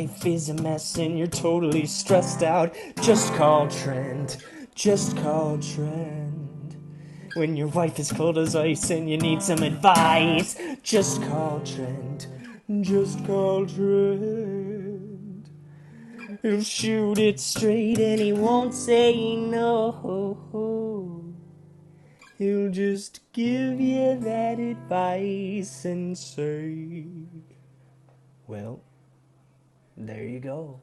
life is a mess and you're totally stressed out, just call Trent. Just call Trent. When your wife is cold as ice and you need some advice, just call Trent. Just call Trent. He'll shoot it straight and he won't say no. He'll just give you that advice and say, well, there you go.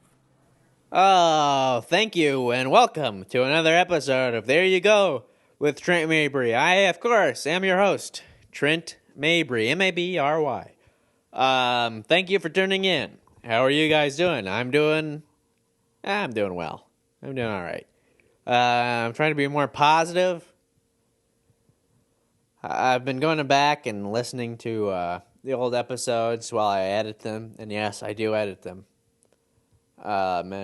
Oh, thank you, and welcome to another episode of There You Go with Trent Mabry. I, of course, am your host, Trent Mabry, M-A-B-R-Y. Thank you for tuning in. How are you guys doing? I'm doing well. I'm doing all right. I'm trying to be more positive. I've been going back and listening to the old episodes while I edit them, and yes, I do edit them. Upon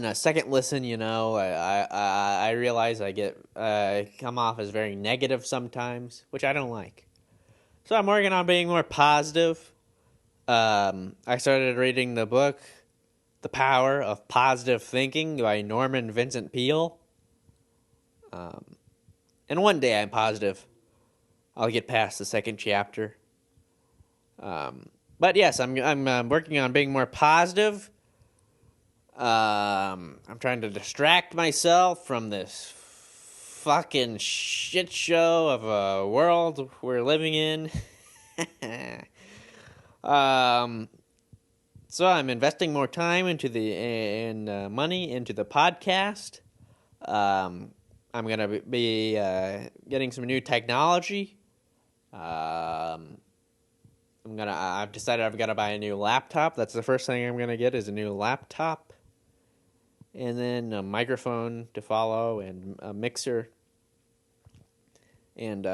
a second listen, I realize I come off as very negative sometimes, which I don't like. So I'm working on being more positive. I started reading the book, The Power of Positive Thinking by Norman Vincent Peale. And one day I'm positive I'll get past the second chapter. But yes, I'm working on being more positive. I'm trying to distract myself from this fucking shit show of a world we're living in. So I'm investing more time into money into the podcast. I'm gonna be getting some new technology. I've decided I've got to buy a new laptop. That's the first thing I'm gonna get is a new laptop, and then a microphone to follow and a mixer, and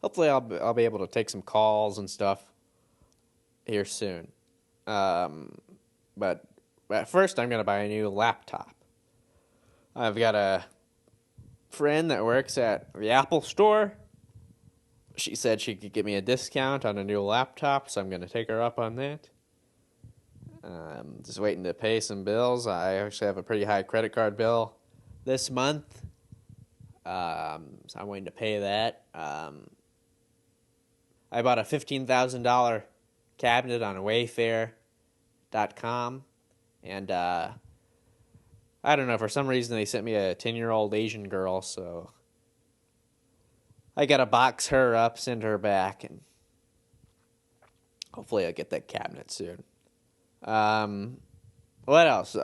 hopefully I'll be able to take some calls and stuff here soon. But at first I'm gonna buy a new laptop. I've got a friend that works at the Apple store. She said she could give me a discount on a new laptop, so I'm going to take her up on that. Just waiting to pay some bills. I actually have a pretty high credit card bill this month, so I'm waiting to pay that. I bought a $15,000 cabinet on Wayfair.com, and I don't know, for some reason they sent me a 10-year-old Asian girl, so I gotta box her up, send her back, and hopefully I'll get that cabinet soon. What else?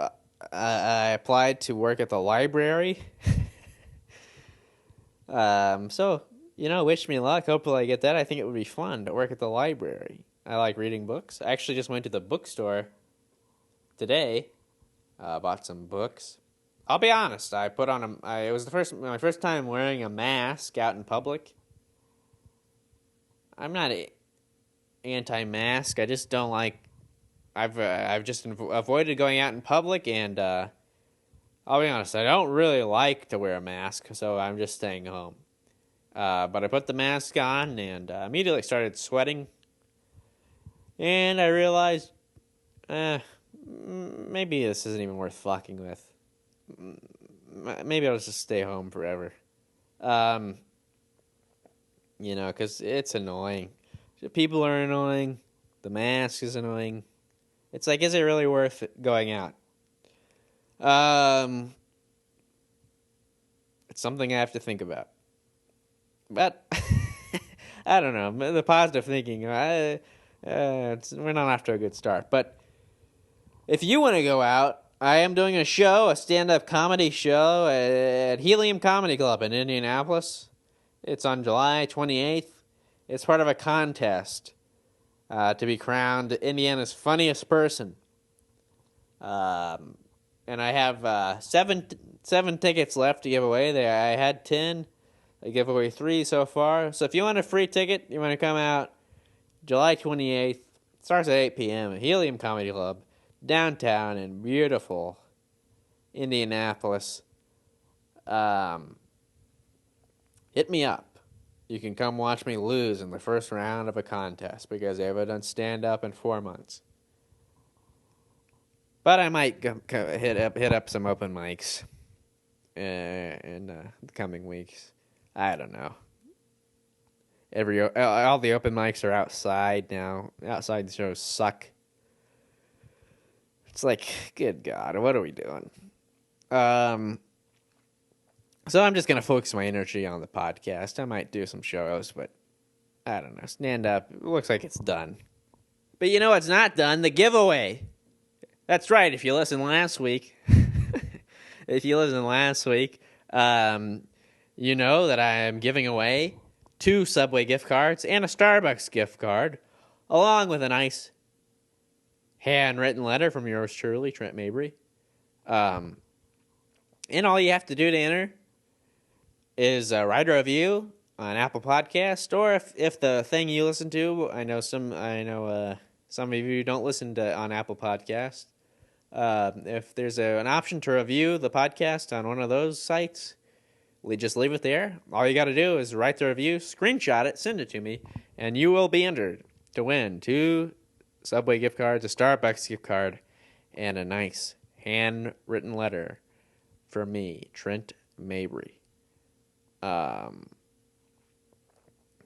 I applied to work at the library. So, wish me luck. Hopefully I get that. I think it would be fun to work at the library. I like reading books. I actually just went to the bookstore today. Bought some books. I'll be honest. It was my first time wearing a mask out in public. I'm not anti-mask. I just don't like. I've just avoided going out in public, and I'll be honest. I don't really like to wear a mask, so I'm just staying home. But I put the mask on and immediately started sweating, and I realized, maybe this isn't even worth fucking with. Maybe I'll just stay home forever. Because it's annoying. People are annoying. The mask is annoying. It's like, is it really worth going out? It's something I have to think about. But, I don't know. The positive thinking, we're not off to a good start. But if you want to go out, I am doing a stand-up comedy show at Helium Comedy Club in Indianapolis. It's on July 28th. It's part of a contest to be crowned Indiana's funniest person. And I have seven tickets left to give away. I had 10. I gave away 3 so far. So if you want a free ticket, you want to come out July 28th. It starts at 8 p.m. at Helium Comedy Club, downtown in beautiful Indianapolis. Hit me up. You can come watch me lose in the first round of a contest because I haven't done stand-up in 4 months. But I might hit up some open mics in the coming weeks. I don't know. All the open mics are outside now. Outside shows suck. It's like, good God, what are we doing? So I'm just gonna focus my energy on the podcast. I might do some shows, but I don't know. Stand up. It looks like it's done. But you know what's not done? The giveaway. That's right. If you listened last week, you know that I am giving away 2 Subway gift cards and a Starbucks gift card, along with a nice handwritten letter from yours truly, Trent Mabry. And all you have to do to enter is write a review on Apple Podcast, or if the thing you listen to, I know some of you don't listen to on Apple Podcast. If there's an option to review the podcast on one of those sites, we just leave it there. All you got to do is write the review, screenshot it, send it to me, and you will be entered to win 2 Subway gift cards, a Starbucks gift card, and a nice handwritten letter from me, Trent Mabry.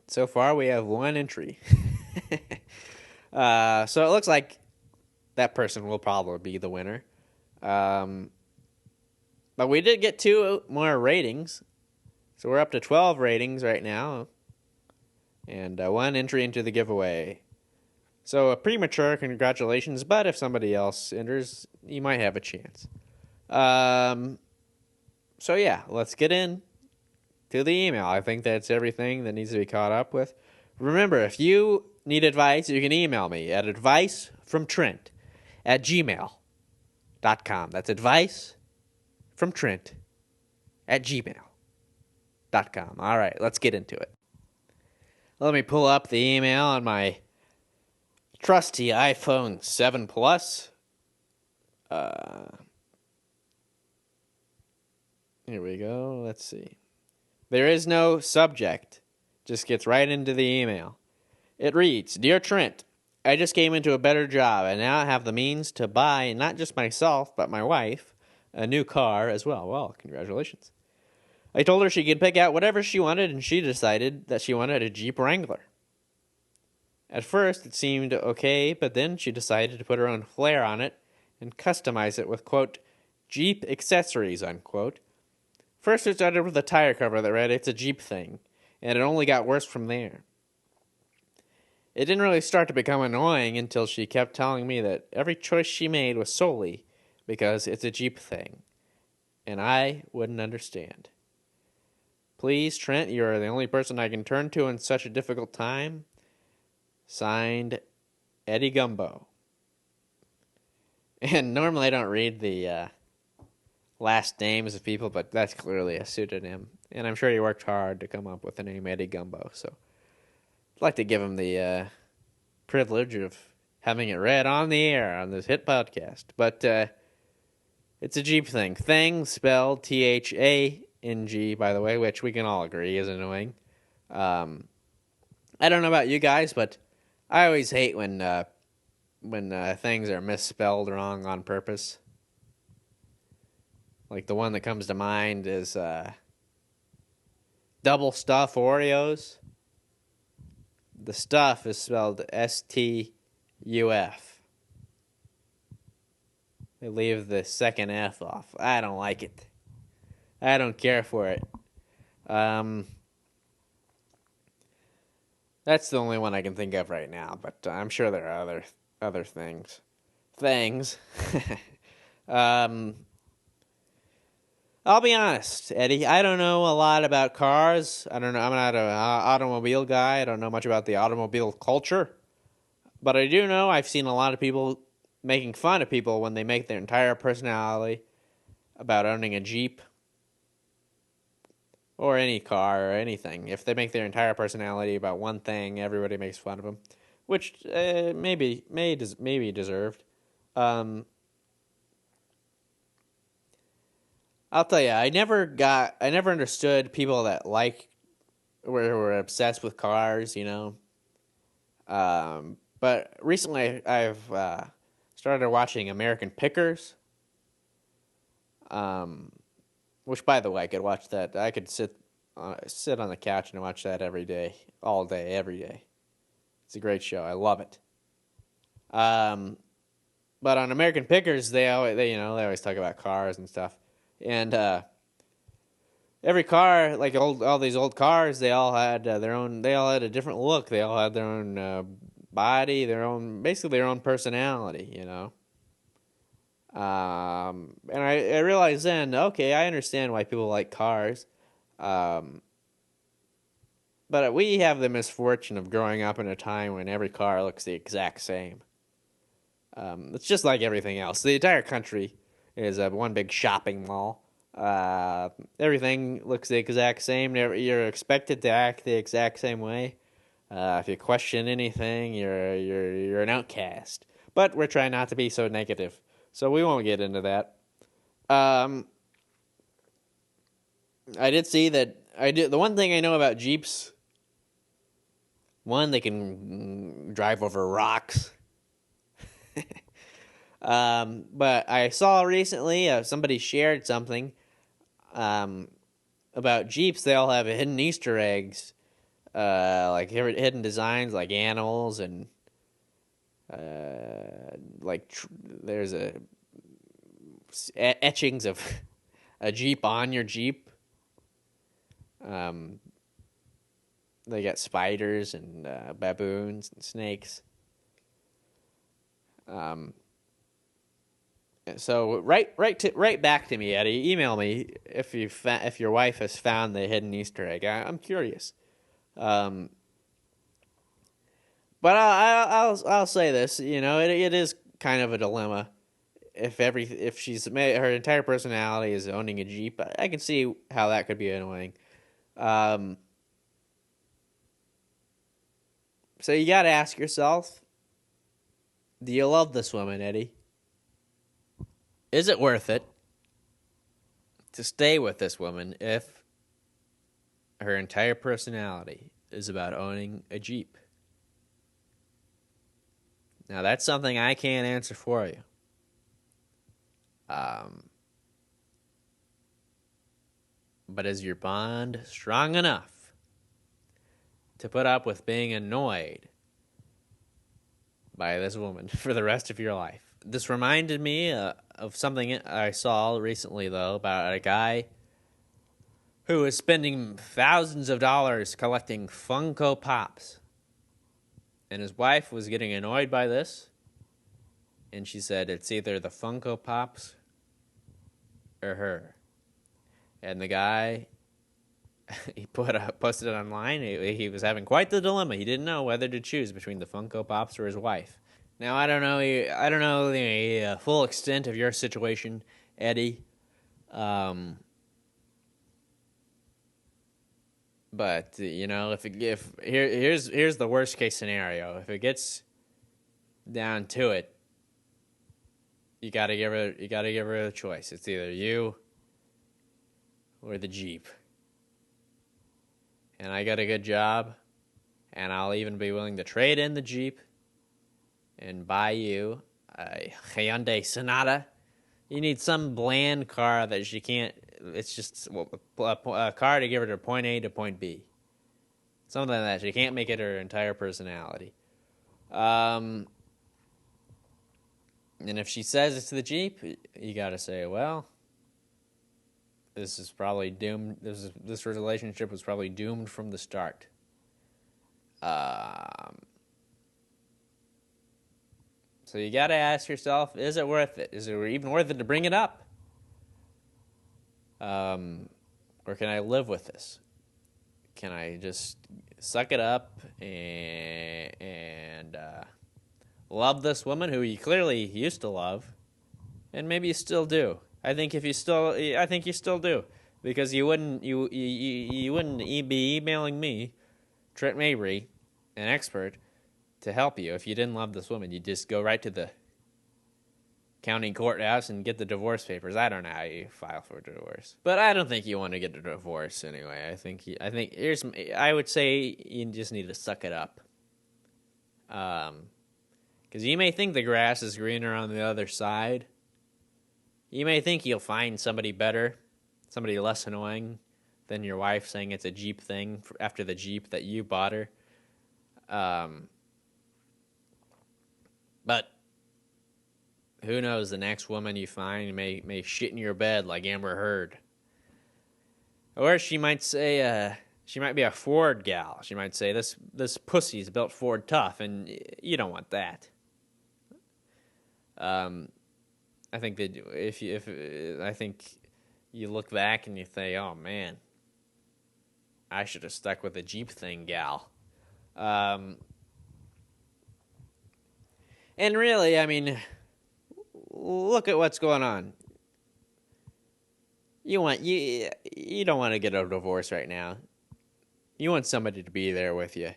So far, we have 1 entry. So it looks like that person will probably be the winner. But we did get 2 more ratings. So we're up to 12 ratings right now. And 1 entry into the giveaway. So a premature congratulations, but if somebody else enters, you might have a chance. So yeah, let's get in to the email. I think that's everything that needs to be caught up with. Remember, if you need advice, you can email me at advicefromtrent@gmail.com. That's advicefromtrent@gmail.com. All right, let's get into it. Let me pull up the email on my trusty iPhone 7 Plus. Here we go. Let's see. There is no subject. Just gets right into the email. It reads, Dear Trent, I just came into a better job and now I have the means to buy not just myself, but my wife, a new car as well. Well, congratulations. I told her she could pick out whatever she wanted, and she decided that she wanted a Jeep Wrangler. At first, it seemed okay, but then she decided to put her own flair on it and customize it with, quote, Jeep accessories, unquote. First, it started with a tire cover that read, It's a Jeep Thang, and it only got worse from there. It didn't really start to become annoying until she kept telling me that every choice she made was solely because it's a Jeep Thang, and I wouldn't understand. Please, Trent, you are the only person I can turn to in such a difficult time. Signed, Eddie Gumbo. And normally I don't read the last names of people, but that's clearly a pseudonym. And I'm sure he worked hard to come up with the name Eddie Gumbo. So I'd like to give him the privilege of having it read on the air on this hit podcast. But it's a Jeep Thang. Thang spelled Thang, by the way, which we can all agree is annoying. I don't know about you guys, but I always hate when things are misspelled wrong on purpose. Like the one that comes to mind is double stuff Oreos. The stuff is spelled Stuf. They leave the second F off. I don't like it. I don't care for it. That's the only one I can think of right now, but I'm sure there are other things. I'll be honest, Eddie. I don't know a lot about cars. I don't know. I'm not an automobile guy. I don't know much about the automobile culture. But I do know I've seen a lot of people making fun of people when they make their entire personality about owning a Jeep or any car or anything. If they make their entire personality about one thing, everybody makes fun of them, which maybe deserved. I'll tell you, I never understood people that were obsessed with cars, you know. But recently I've Started watching American Pickers. Which, by the way, I could watch that. I could sit on the couch and watch that every day, all day, every day. It's a great show. I love it. But on American Pickers, they always talk about cars and stuff, and every car, like all these old cars, they all had their own. They all had a different look. They all had their own body, basically their own personality. And I realized then, okay, I understand why people like cars. But we have the misfortune of growing up in a time when every car looks the exact same. It's just like everything else. The entire country is one big shopping mall. Everything looks the exact same. You're expected to act the exact same way. If you question anything, you're an outcast. But we're trying not to be so negative, so we won't get into that. I did see that the one thing I know about Jeeps. One, they can drive over rocks. But I saw recently somebody shared something about Jeeps. They all have hidden Easter eggs, like hidden designs, like animals and there's etchings of a Jeep on your Jeep. They got spiders and baboons and snakes. So right back to me, Eddie. Email me if your wife has found the hidden Easter egg. I'm curious. But I'll say this. It is kind of a dilemma. If her entire personality is owning a Jeep, I can see how that could be annoying. So you got to ask yourself, do you love this woman, Eddie? Is it worth it to stay with this woman if her entire personality is about owning a Jeep? Now, that's something I can't answer for you. But is your bond strong enough to put up with being annoyed by this woman for the rest of your life? This reminded me of something I saw recently, though, about a guy who was spending thousands of dollars collecting Funko Pops. And his wife was getting annoyed by this. And she said, it's either the Funko Pops or her. And the guy, he posted it online. He was having quite the dilemma. He didn't know whether to choose between the Funko Pops or his wife. Now, I don't know the full extent of your situation, Eddie. But here's the worst case scenario. If it gets down to it, you gotta give her a choice. It's either you or the Jeep. And I got a good job, and I'll even be willing to trade in the Jeep and buy you a Hyundai Sonata. You need some bland car that she can't. It's just a car to give her to point A to point B. Something like that. She can't make it her entire personality. And if she says it's the Jeep, you got to say, well, this is probably doomed. This relationship was probably doomed from the start. So you got to ask yourself, is it worth it? Is it even worth it to bring it up? Or can I live with this? Can I just suck it up and love this woman who you clearly used to love, and maybe you still do? I think you still do, because you wouldn't be emailing me, Trent Mabry, an expert, to help you if you didn't love this woman. You'd just go right to the county courthouse and get the divorce papers. I don't know how you file for a divorce, but I don't think you want to get a divorce anyway. I would say you just need to suck it up. Because you may think the grass is greener on the other side. You may think you'll find somebody better, somebody less annoying than your wife saying it's a Jeep thing after the Jeep that you bought her. But who knows, the next woman you find may shit in your bed like Amber Heard. Or she might say, she might be a Ford gal. She might say, this pussy's built Ford tough, and you don't want that. I think that I think you look back and you say, oh man, I should have stuck with the Jeep Thang gal. And really, I mean, look at what's going on. You don't want to get a divorce right now. You want somebody to be there with you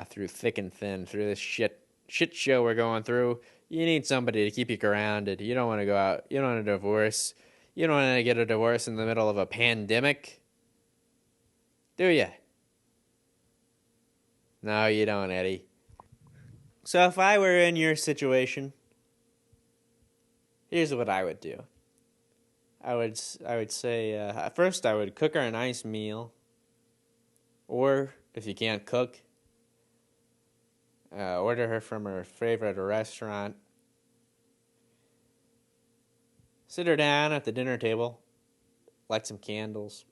through thick and thin, through this shit show we're going through. You need somebody to keep you grounded. You don't want to go out. You don't want a divorce. You don't want to get a divorce in the middle of a pandemic. Do you? No, you don't, Eddie. So if I were in your situation, here's what I would do. I would say, first I would cook her a nice meal. Or, if you can't cook, order her from her favorite restaurant. Sit her down at the dinner table, light some candles,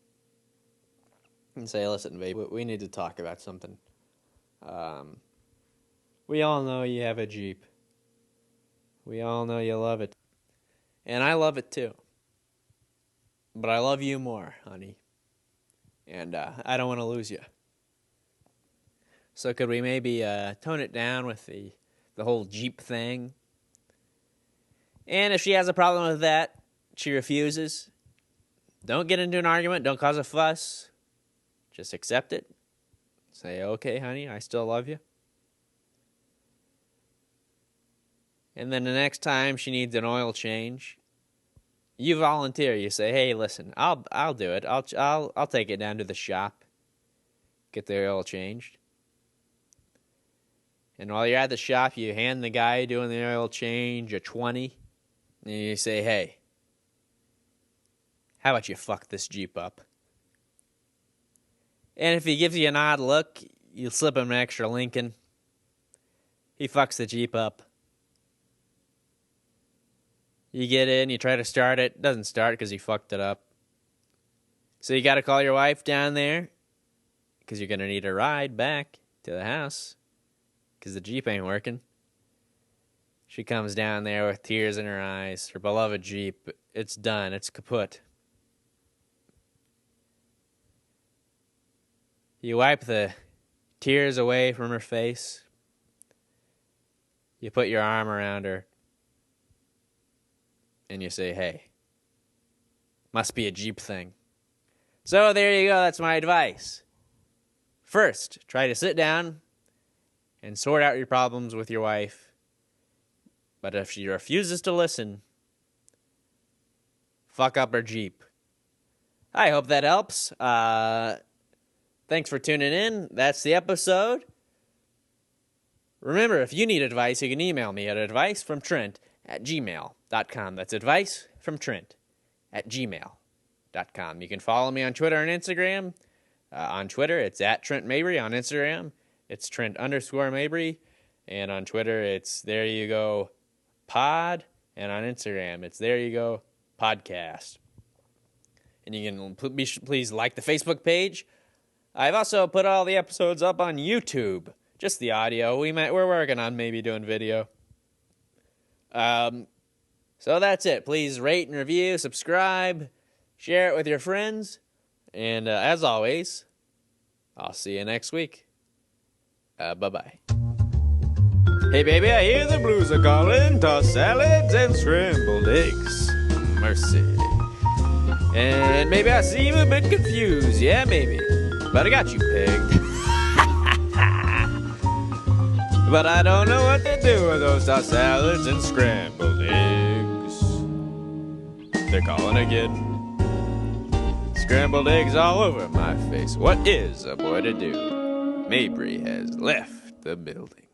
and say, listen, babe, we need to talk about something. We all know you have a Jeep. We all know you love it. And I love it too. But I love you more, honey. And I don't want to lose you. So could we maybe tone it down with the whole Jeep thing? And if she has a problem with that, she refuses. Don't get into an argument. Don't cause a fuss. Just accept it. Say, okay, honey, I still love you. And then the next time she needs an oil change, you volunteer. You say, hey, listen, I'll do it. I'll take it down to the shop. Get the oil changed. And while you're at the shop, you hand the guy doing the oil change a 20. And you say, hey, how about you fuck this Jeep up? And if he gives you an odd look, you slip him an extra Lincoln. He fucks the Jeep up. You get in, you try to start it. Doesn't start because he fucked it up. So you got to call your wife down there because you're going to need a ride back to the house because the Jeep ain't working. She comes down there with tears in her eyes. Her beloved Jeep. It's done. It's kaput. You wipe the tears away from her face. You put your arm around her. And you say, hey, must be a Jeep thing. So there you go. That's my advice. First, try to sit down and sort out your problems with your wife. But if she refuses to listen, fuck up her Jeep. I hope that helps. Thanks for tuning in. That's the episode. Remember, if you need advice, you can email me at advicefromtrent@gmail.com. That's advicefromtrent@gmail.com. You can follow me on Twitter and Instagram. On Twitter, it's at Trent Mabry. On Instagram, it's Trent_Mabry. And on Twitter, it's There You Go Pod. And on Instagram, it's There You Go Podcast. And you can please like the Facebook page. I've also put all the episodes up on YouTube. Just the audio. We're working on maybe doing video. So that's it. Please rate and review, subscribe, share it with your friends. And as always, I'll see you next week. Bye-bye. Hey, baby, I hear the blues are calling. Tossed salads and scrambled eggs. Mercy. And maybe I seem a bit confused. Yeah, maybe. But I got you pegged. But I don't know what to do with those tossed salads and scrambled eggs. They're calling again. Scrambled eggs all over my face. What is a boy to do? Mabry has left the building.